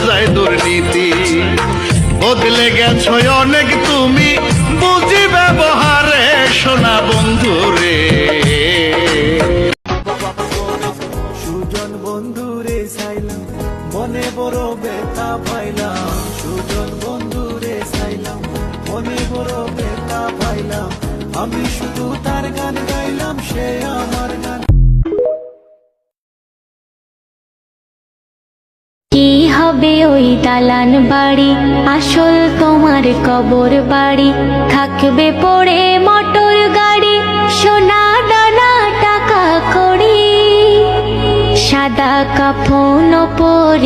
যায় দুর্নীতি। বদলে গেছো অনেক তুমি বুঝি ব্যবহারে সোনা বন্ধু রে। সুজন বন্ধুরে চাইলাম মনে বড় ব্যথা পাইলাম, সুজন বন্ধুরে চাইলাম মনে বড় ব্যথা পাইলাম। আমি শুধু তার গান গাইলাম, সে আমার গান। কি হবে ওই দালান বাড়ি, আসল তোমার কবর বাড়ি। থাকবে পড়ে মোটর গাড়ি, সোনা দানা টাকা কড়ি, সাদা কাফন পরি।